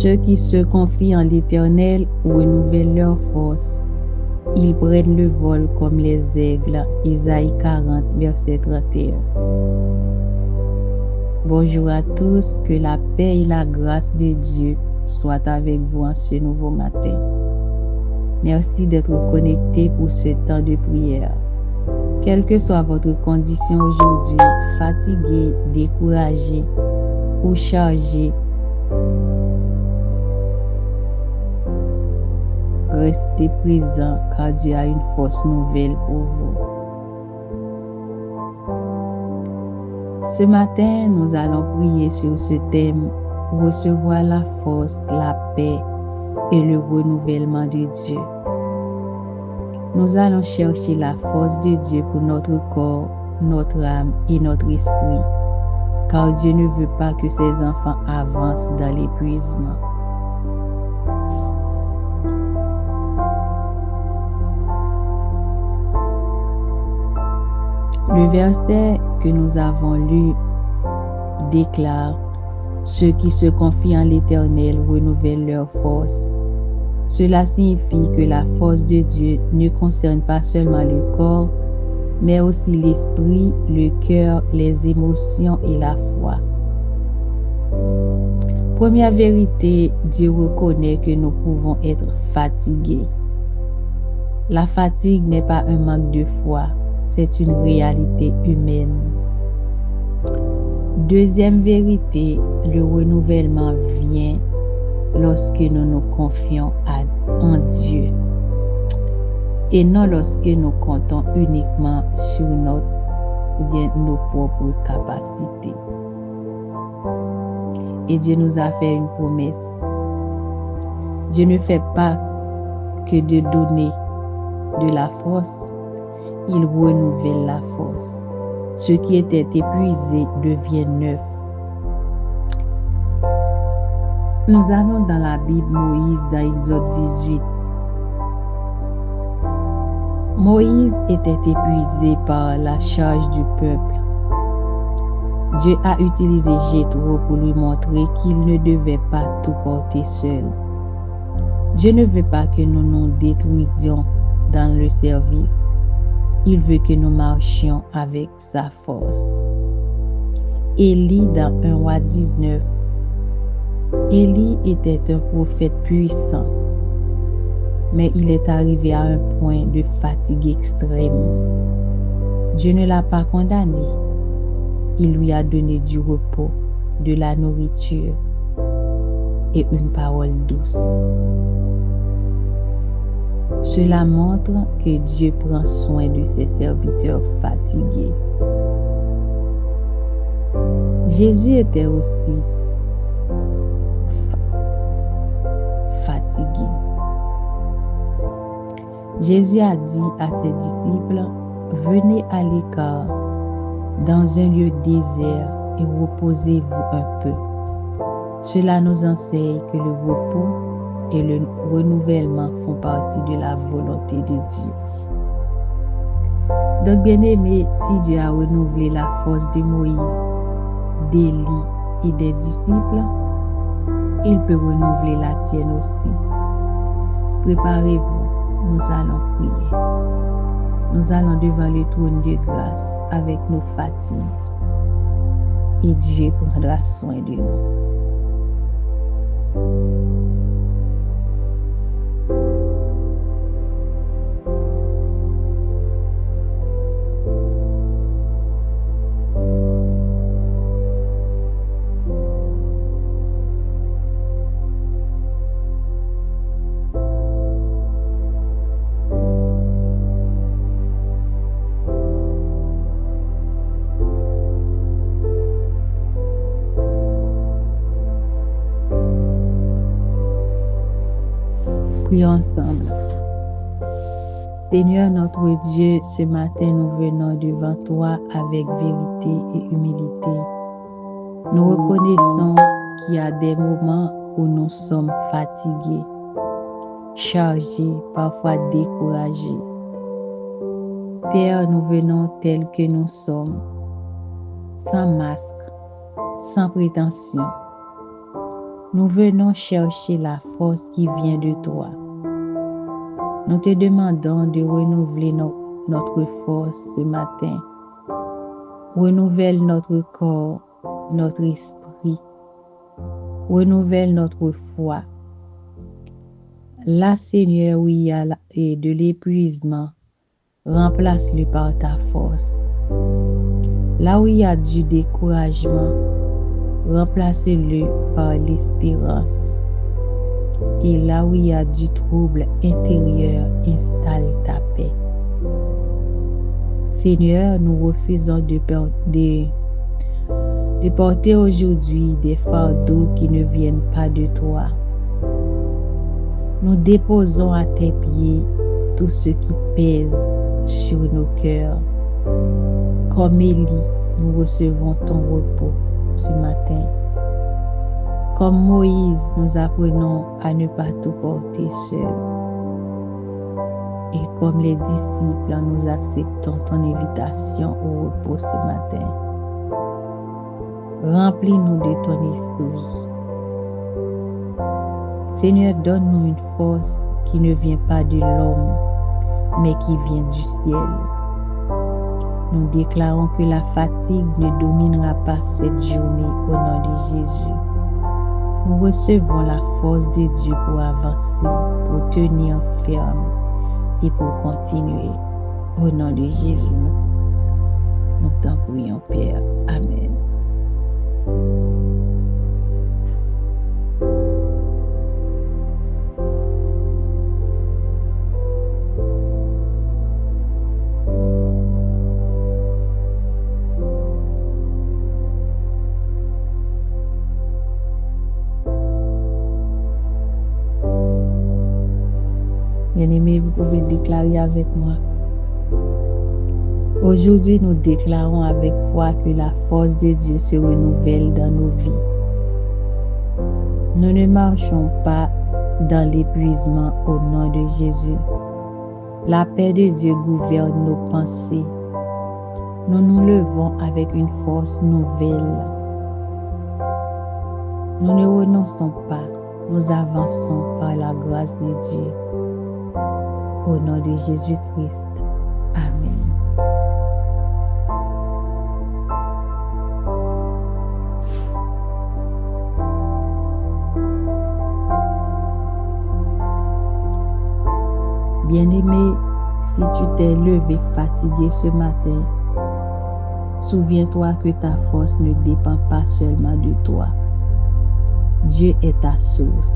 Ceux qui se confient en l'Éternel renouvellent leur force. Ils prennent le vol comme les aigles. Isaïe 40, verset 31. Bonjour à tous, que la paix et la grâce de Dieu soient avec vous en ce nouveau matin. Merci d'être connectés pour ce temps de prière. Quelle que soit votre condition aujourd'hui, fatigué, découragé ou chargé, restez présent car Dieu a une force nouvelle pour vous. Ce matin, nous allons prier sur ce thème, recevoir la force, la paix et le renouvellement de Dieu. Nous allons chercher la force de Dieu pour notre corps, notre âme et notre esprit, car Dieu ne veut pas que ses enfants avancent dans l'épuisement. Le verset que nous avons lu déclare « Ceux qui se confient en l'Éternel renouvellent leur force ». Cela signifie que la force de Dieu ne concerne pas seulement le corps, mais aussi l'esprit, le cœur, les émotions et la foi. Première vérité, Dieu reconnaît que nous pouvons être fatigués. La fatigue n'est pas un manque de foi, c'est une réalité humaine. Deuxième vérité, le renouvellement vient lorsque nous nous confions en Dieu et non lorsque nous comptons uniquement sur nos propres capacités. Et Dieu nous a fait une promesse. Dieu ne fait pas que de donner de la force, il renouvelle la force. Ce qui était épuisé devient neuf. Nous allons dans la Bible Moïse dans Exode 18. Moïse était épuisé par la charge du peuple. Dieu a utilisé Jéthro pour lui montrer qu'il ne devait pas tout porter seul. Dieu ne veut pas que nous nous détruisions dans le service. Il veut que nous marchions avec sa force. Élie dans 1 Roi 19. Élie était un prophète puissant, mais il est arrivé à un point de fatigue extrême. Dieu ne l'a pas condamné. Il lui a donné du repos, de la nourriture et une parole douce. Cela montre que Dieu prend soin de ses serviteurs fatigués. Jésus était aussi fatigué. Jésus a dit à ses disciples, « Venez à l'écart, dans un lieu désert, et reposez-vous un peu. » Cela nous enseigne que le repos et le renouvellement font partie de la volonté de Dieu. Donc, bien-aimés, si Dieu a renouvelé la force de Moïse, d'Élie et des disciples, il peut renouveler la tienne aussi. Préparez-vous, nous allons prier. Nous allons devant le trône de grâce avec nos fatigues et Dieu prendra soin de nous. Prions ensemble. Seigneur notre Dieu, ce matin nous venons devant toi avec vérité et humilité. Nous reconnaissons qu'il y a des moments où nous sommes fatigués, chargés, parfois découragés. Père, nous venons tels que nous sommes, sans masque, sans prétention. Nous venons chercher la force qui vient de toi. Nous te demandons de renouveler notre force ce matin. Renouvelle notre corps, notre esprit. Renouvelle notre foi. Là, Seigneur, où il y a de l'épuisement, remplace-le par ta force. Là où il y a du découragement, remplace-le par l'espérance. Et là où il y a du trouble intérieur, installe ta paix. Seigneur, nous refusons de porter aujourd'hui des fardeaux qui ne viennent pas de toi. Nous déposons à tes pieds tout ce qui pèse sur nos cœurs. Comme Élie, nous recevons ton repos ce matin. Comme Moïse, nous apprenons à ne pas tout porter seul. Et comme les disciples, nous acceptons ton invitation au repos ce matin. Remplis-nous de ton esprit. Seigneur, donne-nous une force qui ne vient pas de l'homme, mais qui vient du ciel. Nous déclarons que la fatigue ne dominera pas cette journée au nom de Jésus. Nous recevons la force de Dieu pour avancer, pour tenir ferme et pour continuer. Au nom de Jésus, nous t'en prions, Père. Amen. Bien-aimés, vous pouvez déclarer avec moi. Aujourd'hui, nous déclarons avec foi que la force de Dieu se renouvelle dans nos vies. Nous ne marchons pas dans l'épuisement au nom de Jésus. La paix de Dieu gouverne nos pensées. Nous nous levons avec une force nouvelle. Nous ne renonçons pas, nous avançons par la grâce de Dieu. Au nom de Jésus-Christ. Amen. Bien-aimé, si tu t'es levé fatigué ce matin, souviens-toi que ta force ne dépend pas seulement de toi. Dieu est ta source.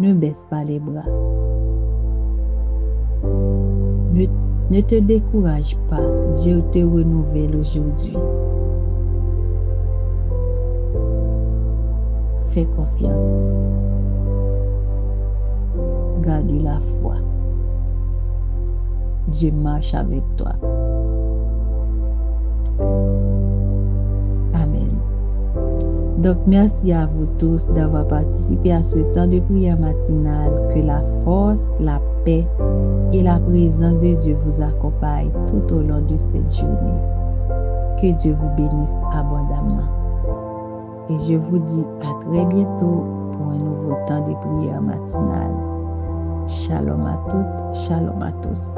Ne baisse pas les bras. Ne te décourage pas, Dieu te renouvelle aujourd'hui. Fais confiance. Garde la foi. Dieu marche avec toi. Amen. Donc, merci à vous tous d'avoir participé à ce temps de prière matinale. Que la force, la paix et la présence de Dieu vous accompagnent tout au long de cette journée. Que Dieu vous bénisse abondamment. Et je vous dis à très bientôt pour un nouveau temps de prière matinale. Shalom à toutes, shalom à tous.